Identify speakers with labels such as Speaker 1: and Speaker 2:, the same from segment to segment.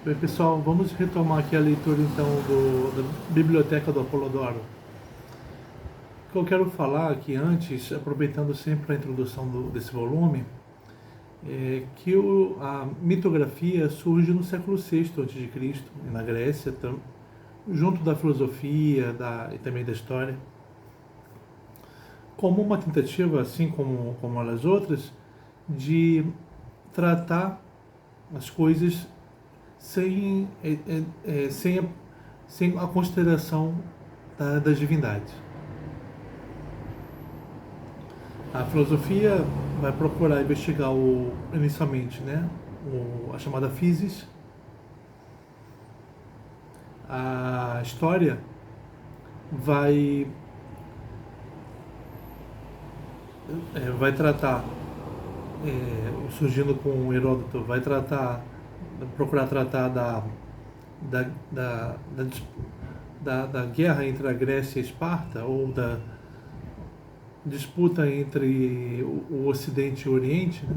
Speaker 1: Bem, pessoal, vamos retomar aqui a leitura então da Biblioteca do Apolodoro. O que eu quero falar aqui antes, aproveitando sempre a introdução desse volume, é que a mitografia surge no século VI a.C., na Grécia, junto da filosofia e também da história, como uma tentativa, assim como as outras, de tratar as coisas sem, sem, sem a consideração das divindades. A filosofia vai procurar investigar inicialmente, né, a chamada physis. A história vai tratar, surgindo com Heródoto, procurar tratar da, da, da guerra entre a Grécia e a Esparta, ou da disputa entre o Ocidente e o Oriente, né?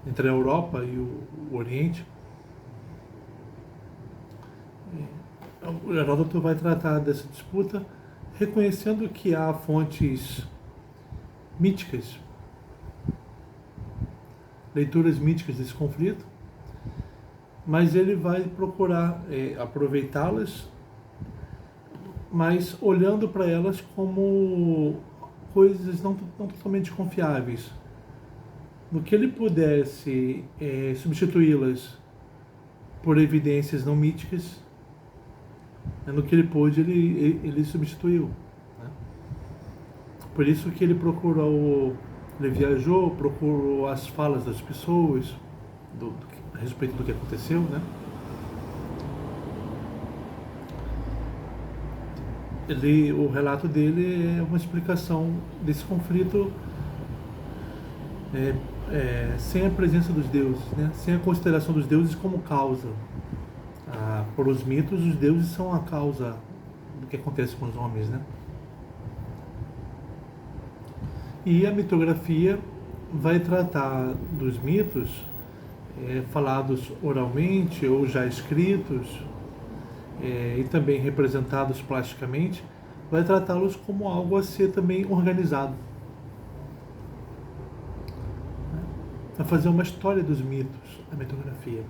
Speaker 1: Entre a Europa e o Oriente. O Heródoto vai tratar dessa disputa reconhecendo que há fontes míticas, leituras míticas desse conflito, mas ele vai procurar aproveitá-las, mas olhando para elas como coisas não totalmente confiáveis. No que ele pudesse substituí-las por evidências não míticas, no que ele pôde, ele substituiu. Né? Por isso que ele viajou, procurou as falas das pessoas a respeito do que aconteceu, né? O relato dele é uma explicação desse conflito sem a presença dos deuses, né? Sem a consideração dos deuses como causa. Por os mitos, os deuses são a causa do que acontece com os homens, né? E a mitografia vai tratar dos mitos falados oralmente ou já escritos, e também representados plasticamente, vai tratá-los como algo a ser também organizado. Vai fazer uma história dos mitos, a mitografia.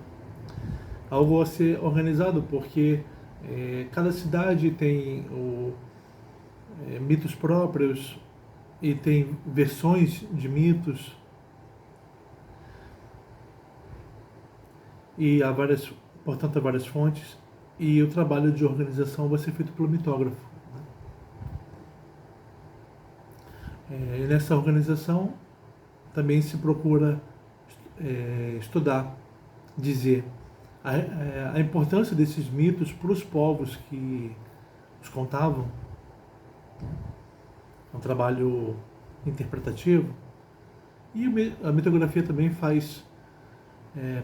Speaker 1: Algo a ser organizado, porque cada cidade tem mitos próprios e tem versões de mitos. E portanto, há várias fontes. E o trabalho de organização vai ser feito pelo mitógrafo. E nessa organização também se procura estudar, dizer a importância desses mitos para os povos que os contavam. É um trabalho interpretativo. E a mitografia também faz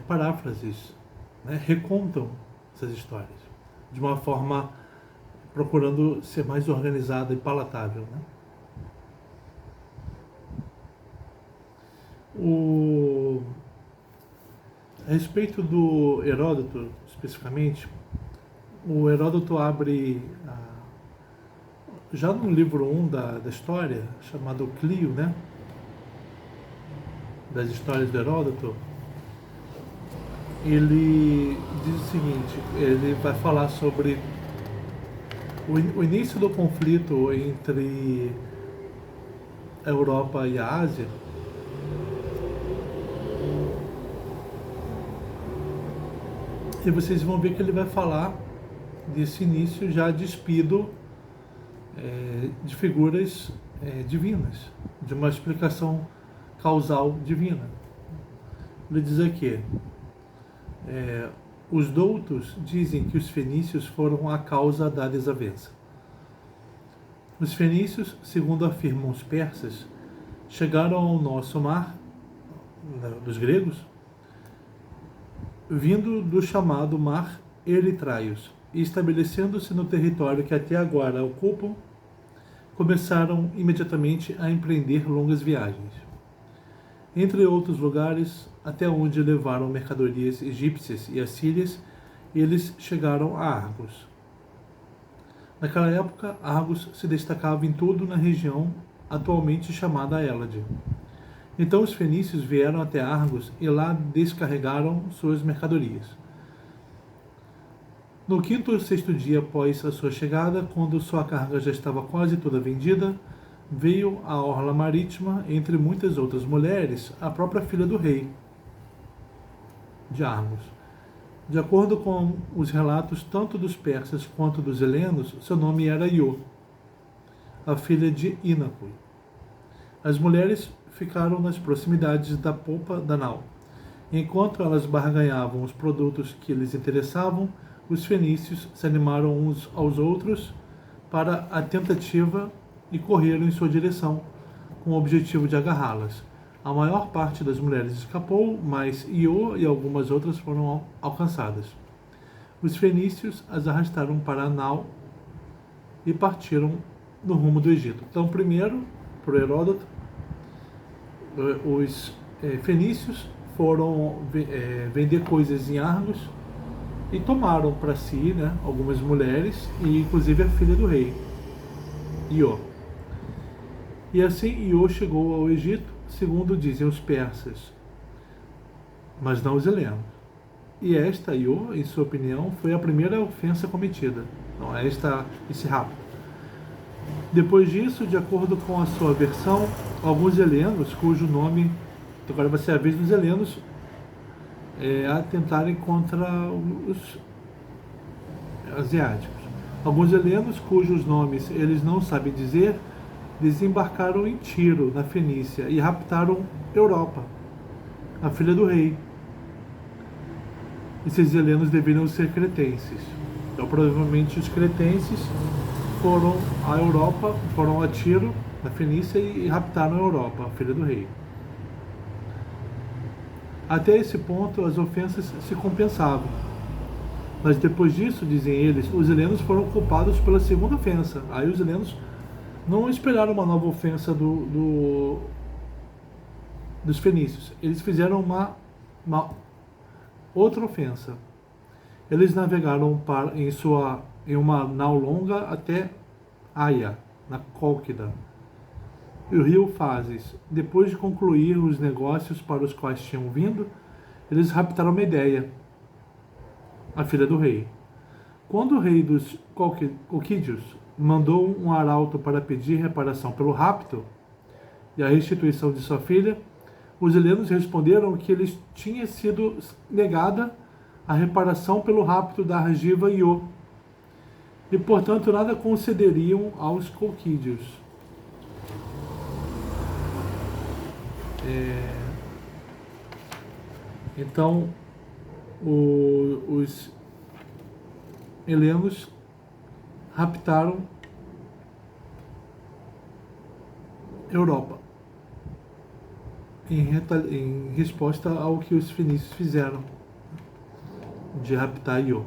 Speaker 1: paráfrases, né? Recontam essas histórias de uma forma procurando ser mais organizada e palatável, né? A respeito do Heródoto, especificamente, o Heródoto abre, já no livro 1 da história, chamado Clio, né? Das histórias do Heródoto, ele diz o seguinte, ele vai falar sobre o início do conflito entre a Europa e a Ásia. E vocês vão ver que ele vai falar desse início já despido de figuras divinas, de uma explicação causal divina. Ele diz aqui, os doutos dizem que os fenícios foram a causa da desavença. Os fenícios, segundo afirmam os persas, chegaram ao nosso mar, dos gregos, vindo do chamado Mar Eritraios, e estabelecendo-se no território que até agora ocupam, começaram imediatamente a empreender longas viagens. Entre outros lugares, até onde levaram mercadorias egípcias e assírias, eles chegaram a Argos. Naquela época, Argos se destacava em tudo na região atualmente chamada Hélade. Então os fenícios vieram até Argos e lá descarregaram suas mercadorias. No quinto ou sexto dia após a sua chegada, quando sua carga já estava quase toda vendida, veio à orla marítima, entre muitas outras mulheres, a própria filha do rei de Argos. De acordo com os relatos tanto dos persas quanto dos helenos, seu nome era Io, a filha de Inaco. As mulheres ficaram nas proximidades da popa da nau. Enquanto elas barganhavam os produtos que lhes interessavam, os fenícios se animaram uns aos outros para a tentativa e correram em sua direção, com o objetivo de agarrá-las. A maior parte das mulheres escapou, mas Io e algumas outras foram alcançadas. Os fenícios as arrastaram para a nau e partiram no rumo do Egito. Então, primeiro, para o Heródoto, os fenícios foram vender coisas em Argos e tomaram para si, algumas mulheres e inclusive a filha do rei, Io. E assim Io chegou ao Egito, segundo dizem os persas, mas não os helenos. E esta, Io, em sua opinião, foi a primeira ofensa cometida. Não, esse rapto. Depois disso, de acordo com a sua versão, alguns helenos, cujo nome, agora vai ser a vez dos helenos, atentarem contra os asiáticos. Alguns helenos, cujos nomes eles não sabem dizer, desembarcaram em Tiro, na Fenícia, e raptaram Europa, a filha do rei. Esses helenos deveriam ser cretenses. Então, provavelmente, os cretenses foram à Europa, foram a Tiro, na Fenícia, e raptaram a Europa, a filha do rei. Até esse ponto, as ofensas se compensavam. Mas depois disso, dizem eles, os helenos foram culpados pela segunda ofensa. Aí os helenos não esperaram uma nova ofensa dos fenícios. Eles fizeram uma outra ofensa. Eles navegaram em uma nau longa até Aia, na Cólquida, e o rio Fazes. Depois de concluir os negócios para os quais tinham vindo, eles raptaram Medeia, a filha do rei. Quando o rei dos Colquídeos mandou um arauto para pedir reparação pelo rapto e a restituição de sua filha, os helenos responderam que lhes tinha sido negada a reparação pelo rapto da argiva Io, e portanto nada concederiam aos colquídeos. Então os helenos raptaram Europa em resposta ao que os fenícios fizeram de raptar Io.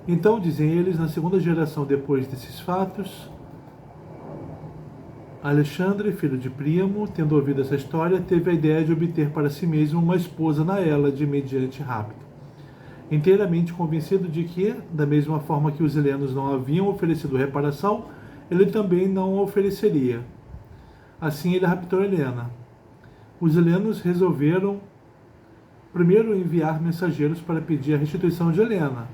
Speaker 1: Então, dizem eles, na segunda geração depois desses fatos, Alexandre, filho de Príamo, tendo ouvido essa história, teve a ideia de obter para si mesmo uma esposa na Hélade mediante rapto. Inteiramente convencido de que, da mesma forma que os helenos não haviam oferecido reparação, ele também não a ofereceria. Assim ele raptou Helena. Os helenos resolveram primeiro enviar mensageiros para pedir a restituição de Helena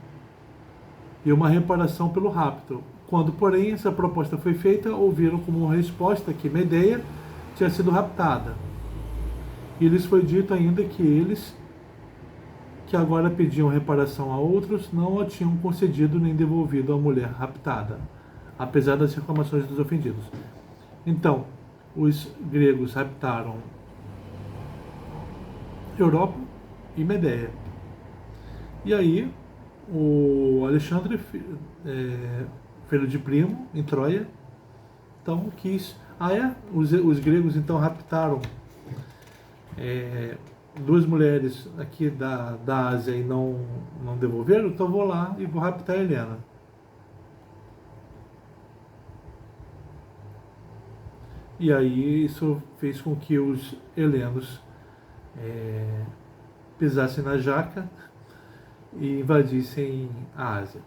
Speaker 1: e uma reparação pelo rapto. Quando, porém, essa proposta foi feita, ouviram como resposta que Medeia tinha sido raptada. E lhes foi dito ainda que eles, que agora pediam reparação a outros, não a tinham concedido nem devolvido à mulher raptada, apesar das reclamações dos ofendidos. Então, os gregos raptaram Europa e Medeia. E aí, o Alexandre, filho de Príamo, em Troia, então quis... Os gregos então raptaram duas mulheres aqui da Ásia e não devolveram, então vou lá e vou raptar a Helena. E aí isso fez com que os helenos pisassem na jaca e invadissem a Ásia.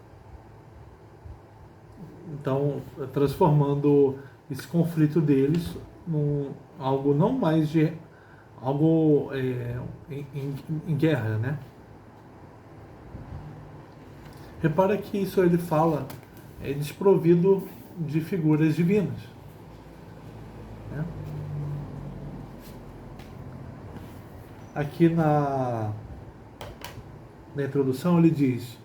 Speaker 1: Então, transformando esse conflito deles num algo não mais de algo em guerra, né? Repara que isso ele fala é desprovido de figuras divinas, né? Aqui na introdução ele diz: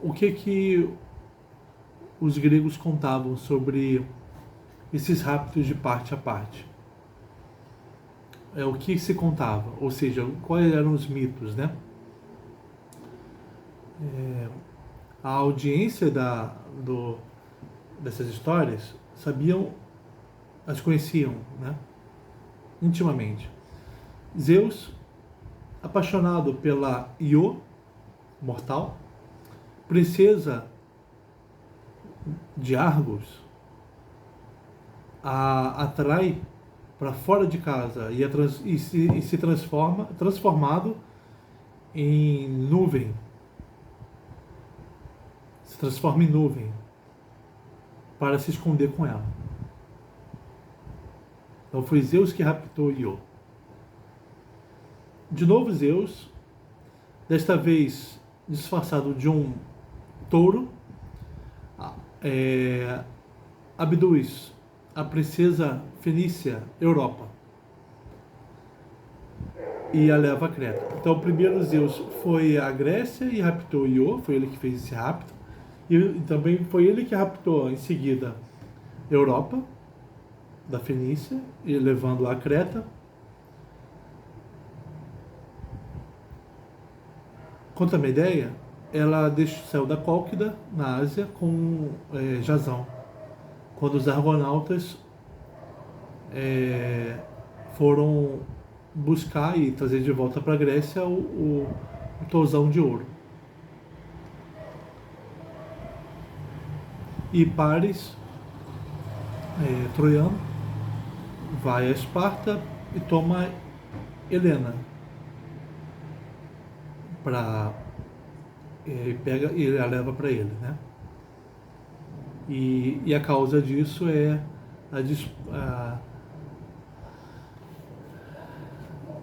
Speaker 1: o que os gregos contavam sobre esses raptos de parte a parte? O que se contava, ou seja, quais eram os mitos, né? A audiência dessas histórias as conheciam, né? Intimamente. Zeus, apaixonado pela Io, mortal, princesa de Argos, a atrai para fora de casa e se transformado em nuvem. Se transforma em nuvem para se esconder com ela. Então foi Zeus que raptou Io. De novo Zeus, desta vez disfarçado de um touro, abduz a princesa fenícia Europa e a leva a Creta. Então, primeiro Zeus foi à Grécia e raptou Io, foi ele que fez esse rapto, e também foi ele que raptou em seguida Europa, da Fenícia, e levando-a a Creta. Conta a Medeia, ela saiu da Cólquida, na Ásia, com Jasão, quando os argonautas foram buscar e trazer de volta para a Grécia o touzão de ouro. E Paris, troiano, vai a Esparta e toma Helena pega e a leva para ele, né? E a causa disso é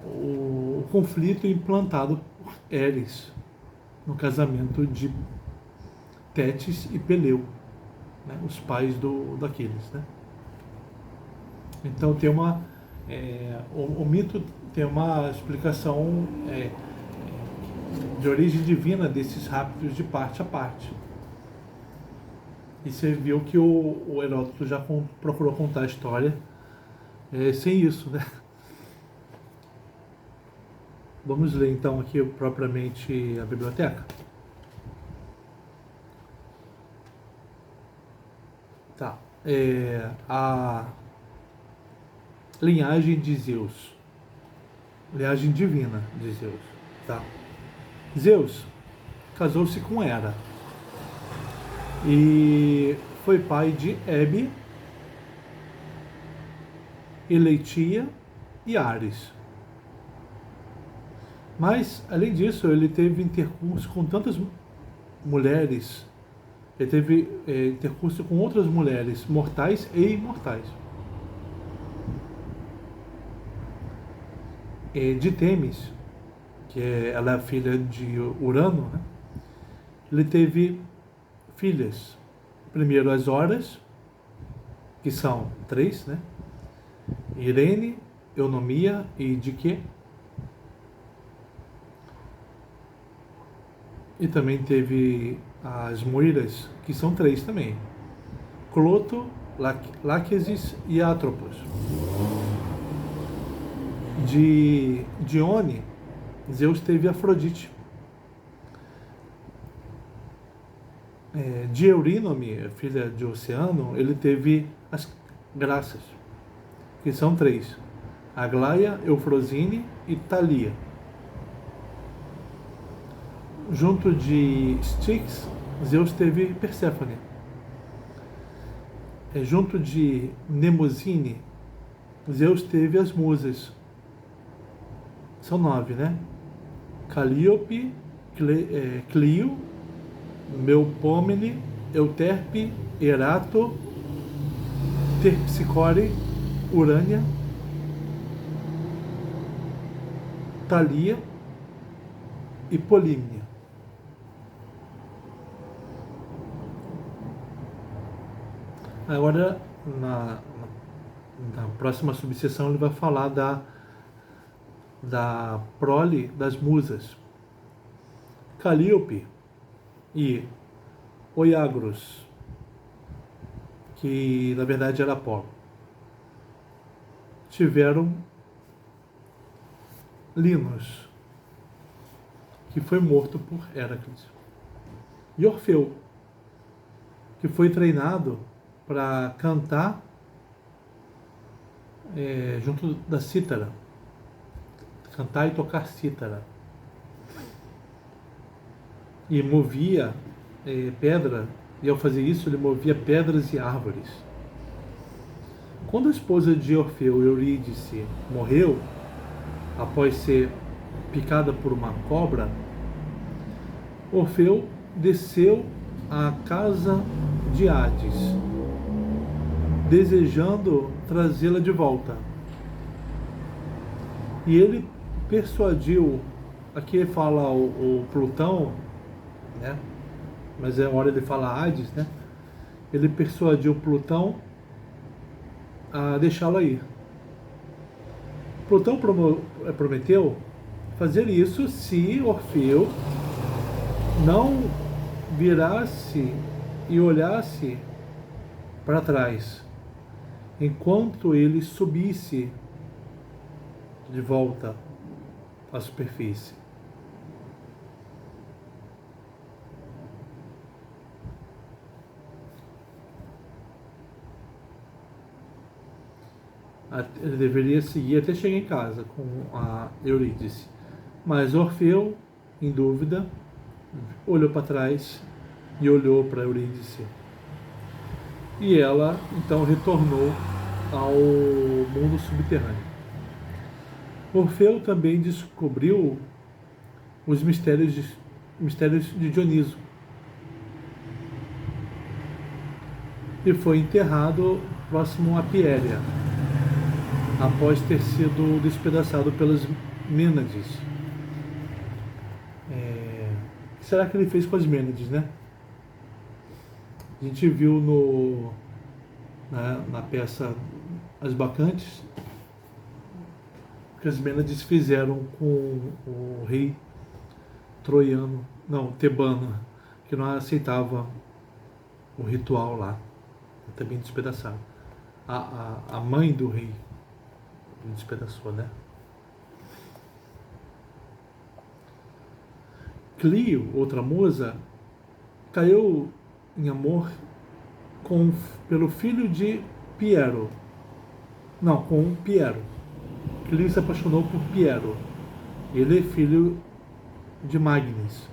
Speaker 1: o conflito implantado por Eris no casamento de Tétis e Peleu, né? Os pais do Aquiles, né? Então tem o mito tem uma explicação de origem divina desses raptos de parte a parte. E você viu que o Heródoto já procurou contar a história sem isso, né? Vamos ler então aqui propriamente a biblioteca. Tá. A linhagem de Zeus. Linhagem divina de Zeus. Tá. Zeus casou-se com Hera e foi pai de Hebe, Eleitia e Ares. Mas, além disso, ele teve intercurso com tantas mulheres, ele teve intercurso com outras mulheres, mortais e imortais. De Temis, ela é filha de Urano, né? Ele teve filhas. Primeiro as Horas, que são 3, né? Irene, Eunomia e Dique. E também teve as Moiras, que são 3 também. Cloto, Láquesis e Atropos. De Dione, Zeus teve Afrodite. De Eurínome, filha de Oceano, ele teve as Graças, que são 3. Aglaia, Eufrosine e Thalia. Junto de Styx, Zeus teve Perséfone. Junto de Mnemosine, Zeus teve as Musas, São 9, né? Calíope, Clio, Melpomene, Euterpe, Erato, Terpsicore, Urânia, Thalia e Polímnia. Agora, na próxima subseção, ele vai falar da prole das musas. Calíope e Oiagros, que na verdade era Apolo, tiveram Linos, que foi morto por Héracles, e Orfeu, que foi treinado para cantar junto da cítara, cantar e tocar cítara, e movia pedra, e ao fazer isso ele movia pedras e árvores. Quando a esposa de Orfeu, Eurídice, morreu após ser picada por uma cobra, Orfeu desceu à casa de Hades, desejando trazê-la de volta. E ele persuadiu, aqui fala o Plutão, né? Mas é hora de falar Hades, né? Ele persuadiu Plutão a deixá-la ir. Plutão prometeu fazer isso se Orfeu não virasse e olhasse para trás, enquanto ele subisse de volta à superfície. Ele deveria seguir até chegar em casa com a Eurídice. Mas Orfeu, em dúvida, olhou para trás e olhou para Eurídice. E ela, então, retornou ao mundo subterrâneo. Orfeu também descobriu os mistérios de Dioniso. E foi enterrado próximo a Pieria, após ter sido despedaçado pelas Mênades. O que será que ele fez com as Mênades, né? A gente viu na peça As Bacantes o que as Mênades fizeram com o rei troiano, não, tebano, que não aceitava o ritual lá. Também despedaçaram. A mãe do rei despedaçou, né? Clio, outra musa, caiu em amor pelo filho de Piero. Não, com Piero. Clio se apaixonou por Piero. Ele é filho de Magnes.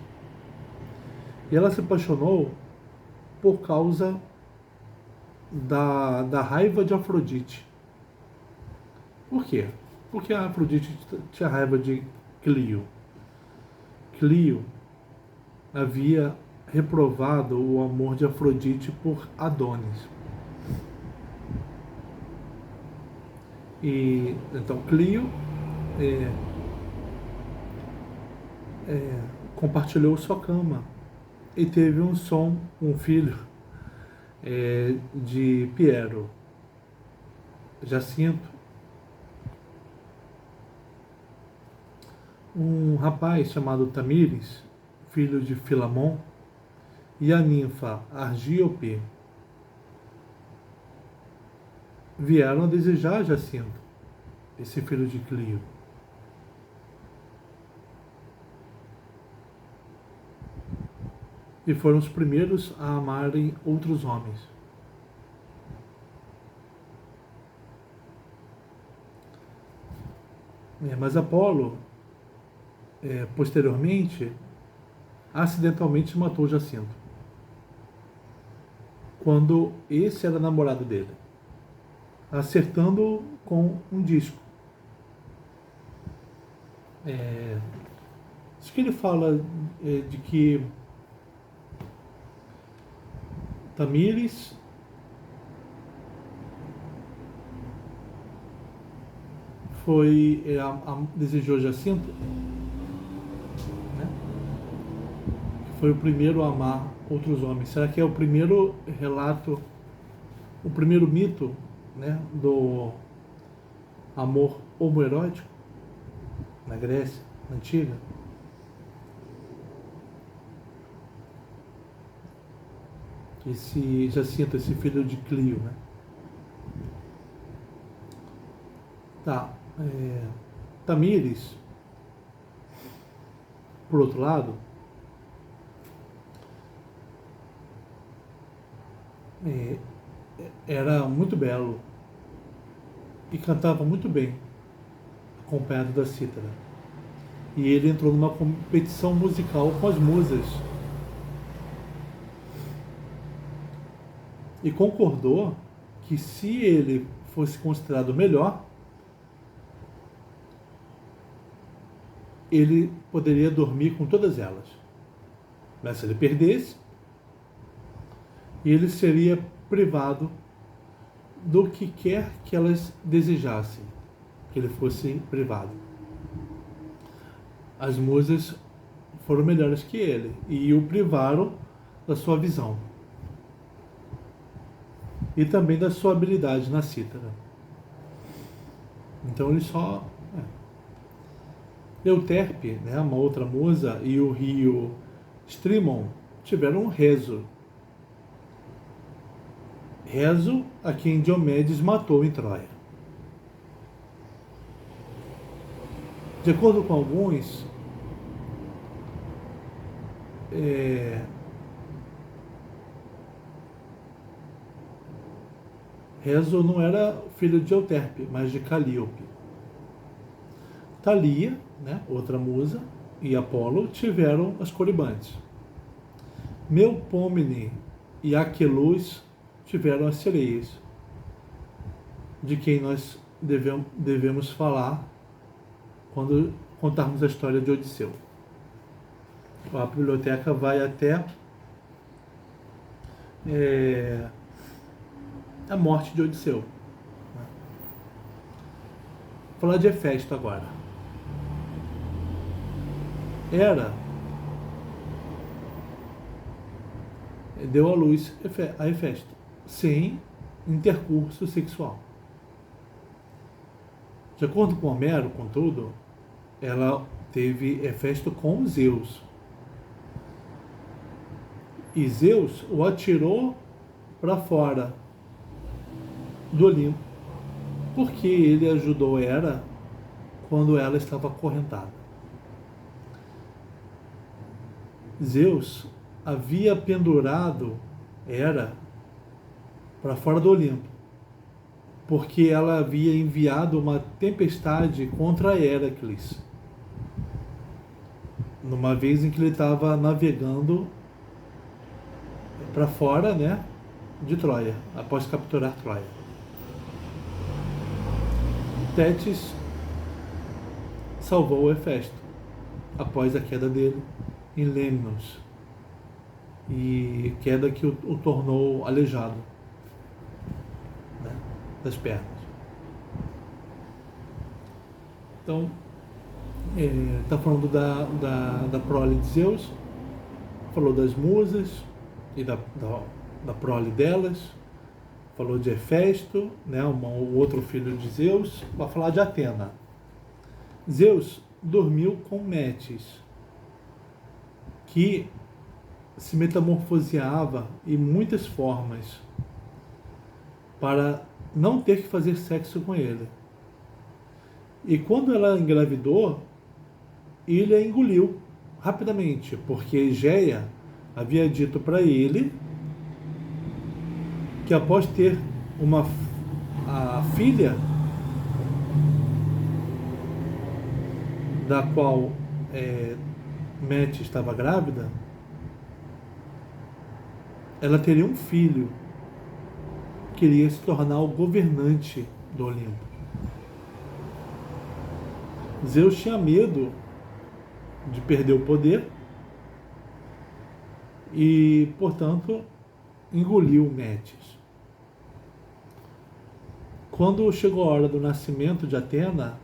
Speaker 1: E ela se apaixonou por causa da raiva de Afrodite. Por quê? Porque a Afrodite tinha raiva de Clio. Clio havia reprovado o amor de Afrodite por Adonis. E então Clio compartilhou sua cama e teve um filho de Piero, Jacinto, um rapaz chamado Tamires, filho de Filamon, e a ninfa Argíope vieram a desejar Jacinto, esse filho de Clio. E foram os primeiros a amarem outros homens. Mas Apolo, posteriormente, acidentalmente matou Jacinto, quando esse era namorado dele, acertando com um disco. Isso que ele fala de que Tamires desejou Jacinto, né? Foi o primeiro a amar outros homens. Será que é o primeiro relato, o primeiro mito, né, do amor homoerótico na Grécia Antiga? Esse Jacinto, esse filho de Clio, né? Tá. Tamires, por outro lado, era muito belo e cantava muito bem, acompanhado da cítara. E ele entrou numa competição musical com as musas e concordou que se ele fosse considerado melhor, ele poderia dormir com todas elas. Mas se ele perdesse, ele seria privado do que quer que elas desejassem, que ele fosse privado. As musas foram melhores que ele e o privaram da sua visão e também da sua habilidade na cítara. Então ele só... Euterpe, né, uma outra musa, e o rio Strymon tiveram um rezo. Rezo a quem Diomedes matou em Troia. De acordo com alguns, Rezo não era filho de Euterpe, mas de Calíope. Thalia, né, outra musa, e Apolo tiveram as Coribantes. Melpomene e Aquelus tiveram as sereias, de quem nós devemos falar quando contarmos a história de Odisseu. A biblioteca vai até a morte de Odisseu. Vou falar de Hefesto agora. Hera deu à luz a Hefesto, sem intercurso sexual. De acordo com Homero, contudo, ela teve Hefesto com Zeus. E Zeus o atirou para fora do Olimpo, porque ele ajudou Hera quando ela estava acorrentada. Zeus havia pendurado Hera para fora do Olimpo, porque ela havia enviado uma tempestade contra Héracles, numa vez em que ele estava navegando para fora, né, de Troia, após capturar Troia. Tétis salvou Hefesto após a queda dele em Lemnos, e queda que o tornou aleijado, né, das pernas. Então, está falando da prole de Zeus, falou das musas e da prole delas, falou de Hefesto, né, o outro filho de Zeus. Vai falar de Atena. Zeus dormiu com Metis, que se metamorfoseava em muitas formas para não ter que fazer sexo com ele. E quando ela engravidou, ele a engoliu rapidamente, porque Egeia havia dito para ele que após ter a filha da qual Metis estava grávida, ela teria um filho que iria se tornar o governante do Olimpo. Zeus tinha medo de perder o poder e, portanto, engoliu Metis. Quando chegou a hora do nascimento de Atena,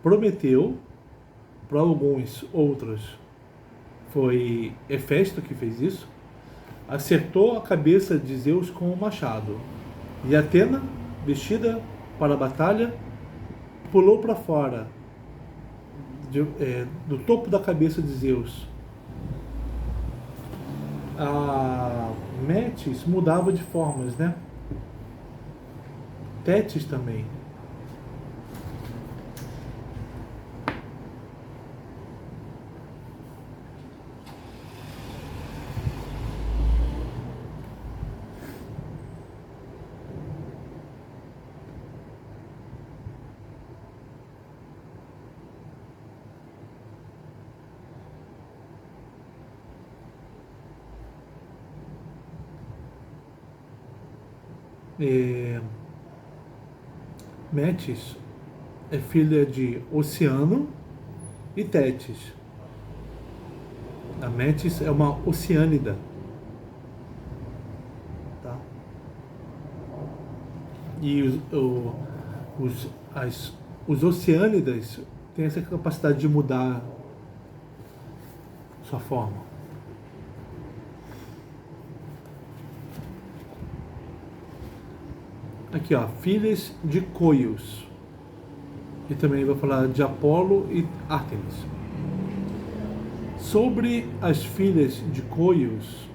Speaker 1: Prometeu, para alguns outros foi Hefesto que fez isso, acertou a cabeça de Zeus com um machado. E Atena, vestida para a batalha, pulou para fora do topo da cabeça de Zeus. A Metis mudava de formas, né? Tétis também. Metis é filha de Oceano e Tétis. A Metis é uma oceânida. Tá? E os oceânidas têm essa capacidade de mudar sua forma. Aqui, ó, filhas de Coios. E também vai falar de Apolo e Ártemis. Sobre as filhas de Coios,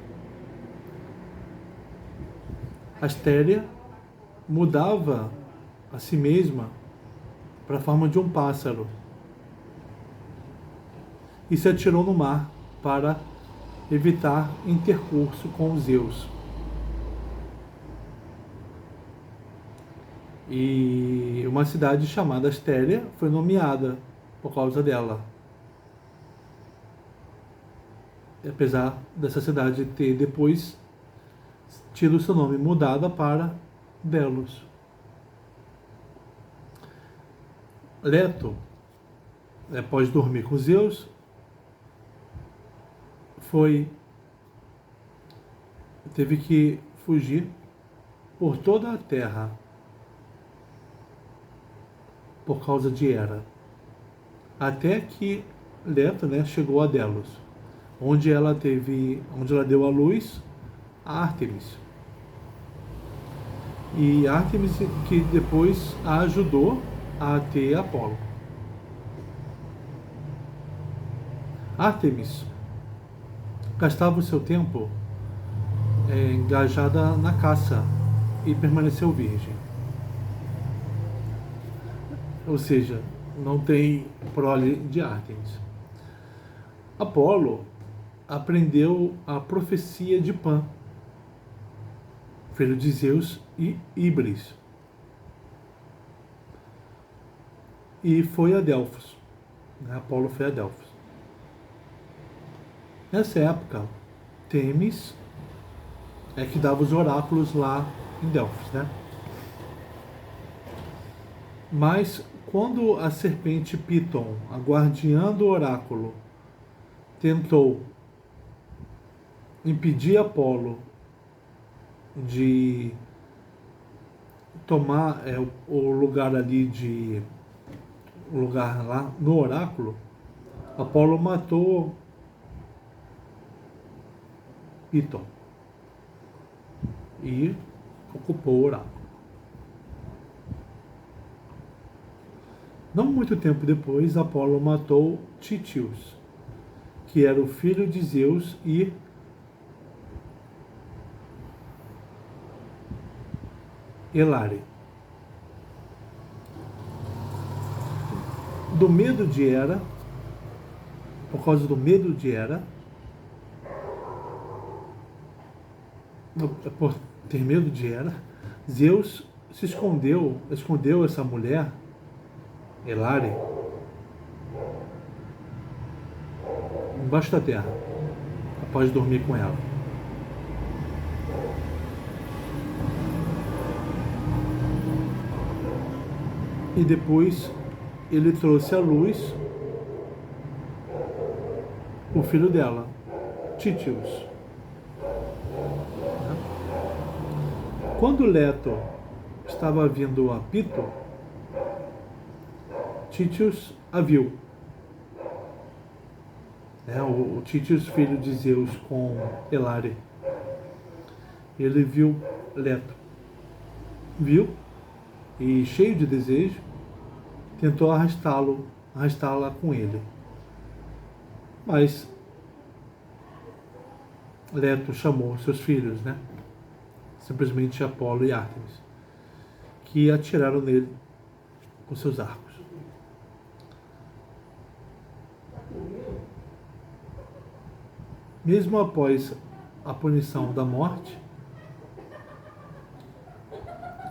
Speaker 1: Astéria mudava a si mesma para a forma de um pássaro e se atirou no mar para evitar intercurso com Zeus. E uma cidade chamada Astéria foi nomeada por causa dela. Apesar dessa cidade ter depois tido seu nome mudado para Delos. Leto, após dormir com Zeus, teve que fugir por toda a terra por causa de Hera, até que Leto, né, chegou a Delos, onde ela deu à luz a Ártemis. E Ártemis que depois a ajudou a ter Apolo. Ártemis gastava o seu tempo engajada na caça e permaneceu virgem. Ou seja, não tem prole de Ártemis. Apolo aprendeu a profecia de Pan, filho de Zeus e Íbris, e foi a Delfos. Apolo foi a Delfos. Nessa época, Temis é que dava os oráculos lá em Delfos, né? Mas quando a serpente Piton, a guardiã do oráculo, tentou impedir Apolo de tomar o lugar ali o lugar lá no oráculo, Apolo matou Piton e ocupou o oráculo. Não muito tempo depois, Apolo matou Títios, que era o filho de Zeus e Elare. Do medo de Hera, por causa do medo de Hera, por ter medo de Hera, Zeus escondeu essa mulher, Elare, embaixo da terra, após dormir com ela. E depois ele trouxe à luz o filho dela, Títios. Quando Leto estava vindo a Pito, Títios a viu. O Títios, filho de Zeus com Elare. Ele viu Leto. Viu e, cheio de desejo, tentou arrastá-la com ele. Mas Leto chamou seus filhos, simplesmente Apolo e Ártemis, que atiraram nele com seus arcos. Mesmo após a punição da morte,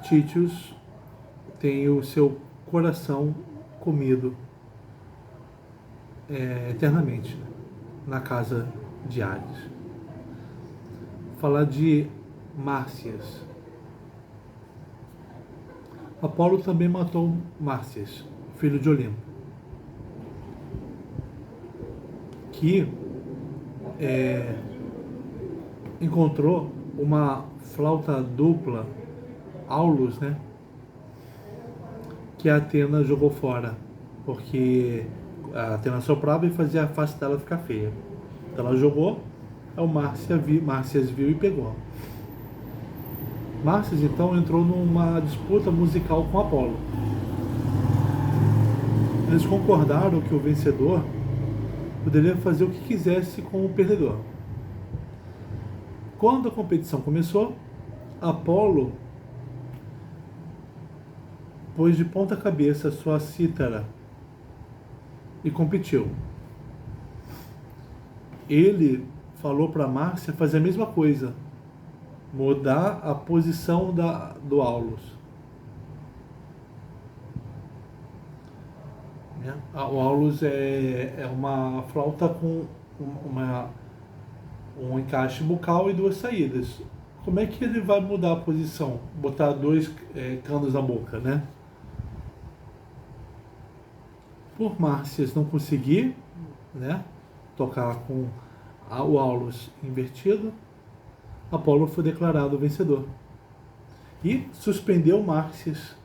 Speaker 1: Títios tem o seu coração comido eternamente na casa de Hades. Falar de Márcias. Apolo também matou Márcias, filho de Olimpo, que encontrou uma flauta dupla, Aulus, que a Atena jogou fora, porque a Atena soprava e fazia a face dela ficar feia. Então ela jogou, o Márcias viu e pegou. Márcias então entrou numa disputa musical com Apolo. Eles concordaram que o vencedor poderia fazer o que quisesse com o perdedor. Quando a competição começou, Apolo pôs de ponta cabeça sua cítara e competiu. Ele falou para Márcia fazer a mesma coisa, mudar a posição do Aulus. O Aulus é uma flauta com um encaixe bucal e duas saídas. Como é que ele vai mudar a posição? Botar dois canos na boca, Por Márcias não conseguir, tocar com o Aulus invertido, Apolo foi declarado vencedor. E suspendeu Márcias,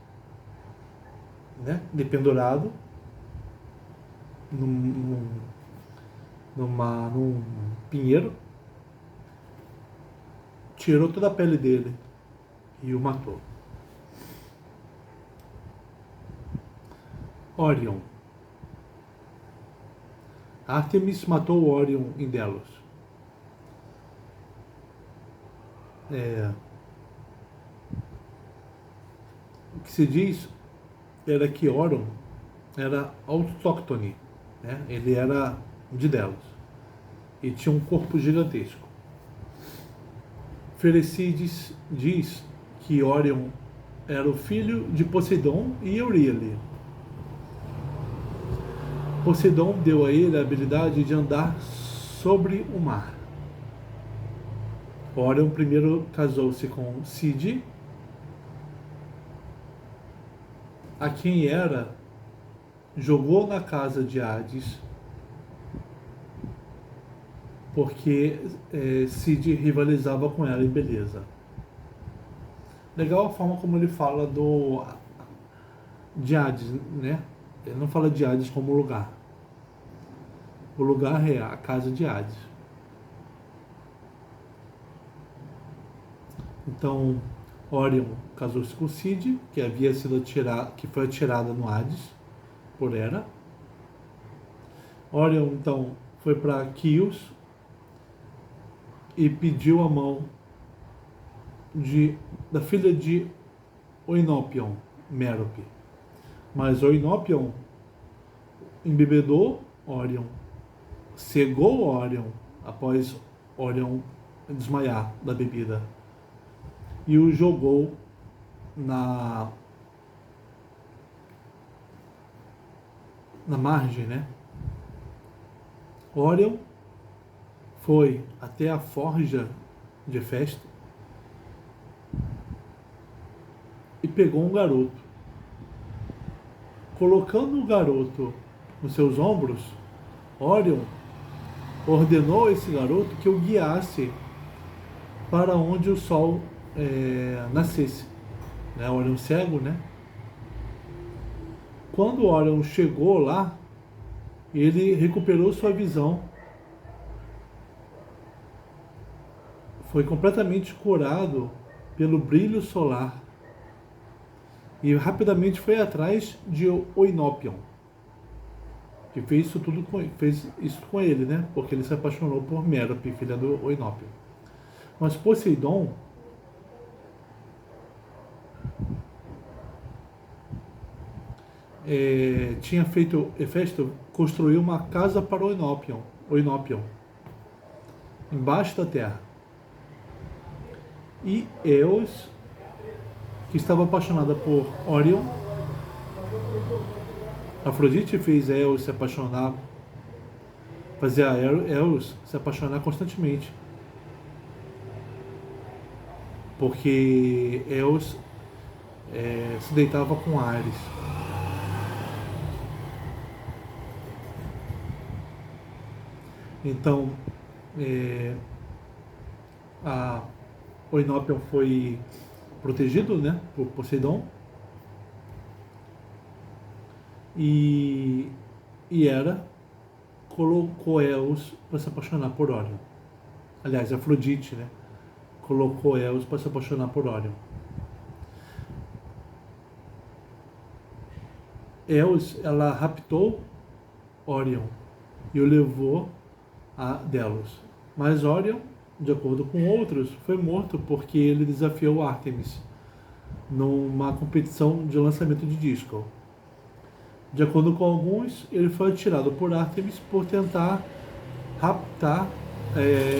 Speaker 1: dependurado num pinheiro, tirou toda a pele dele e o matou. Órion. Ártemis matou Órion em Delos. O que se diz era que Órion era autóctone, ele era de Delos e tinha um corpo gigantesco. Ferecides diz que Órion era o filho de Poseidon e Euríale. Poseidon deu a ele a habilidade de andar sobre o mar. Órion primeiro casou-se com Cide, a quem Hera jogou na casa de Hades, porque Cide rivalizava com ela em beleza. Legal a forma como ele fala de Hades, Ele não fala de Hades como lugar. O lugar é a casa de Hades. Então, Órion casou-se com Cide, que foi atirada no Hades por Hera. Órion então foi para Quios e pediu a mão da filha de Oinopion, Mérope. Mas Oinopion embebedou Órion, cegou Órion após Órion desmaiar da bebida e o jogou na margem, Órion foi até a forja de Hefesto e pegou um garoto Colocando o garoto nos seus ombros, Orion ordenou a esse garoto que o guiasse para onde o sol nascesse. Né? Orion cego, né? Quando Orion chegou lá, ele recuperou sua visão, foi completamente curado pelo brilho solar e rapidamente foi atrás de Oinopion, que fez isso com ele, né? Porque ele se apaixonou por Merope, filha do Oinopion. Mas Poseidon tinha feito, Hefesto construiu uma casa para Oinopion, embaixo da terra. E Eos, que estava apaixonada por Orion, Afrodite fez Eos se apaixonar, fazia Eos se apaixonar constantemente, porque Eos se deitava com Ares. Então, a Oinopion foi protegido, né, por Poseidon, e Hera colocou Eos para se apaixonar por Orion. Aliás, Afrodite, né, colocou Eos para se apaixonar por Orion. Eos, ela raptou Orion e o levou a Delos. Mas Orion, de acordo com outros, foi morto porque ele desafiou Ártemis numa competição de lançamento de disco. De acordo com alguns, ele foi atirado por Ártemis por tentar raptar,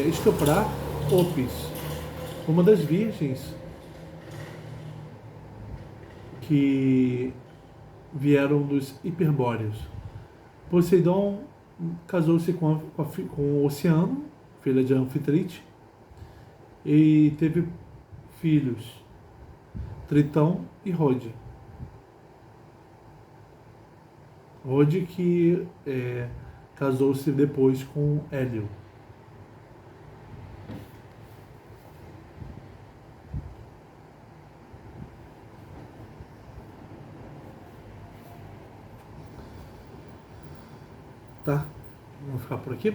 Speaker 1: estuprar Opis, uma das virgens que vieram dos Hiperbóreos. Poseidon casou-se com o Oceano, filha de Anfitrite, e teve filhos, Tritão e Rode. Rode que casou-se depois com Hélio. Tá? Vamos ficar por aqui.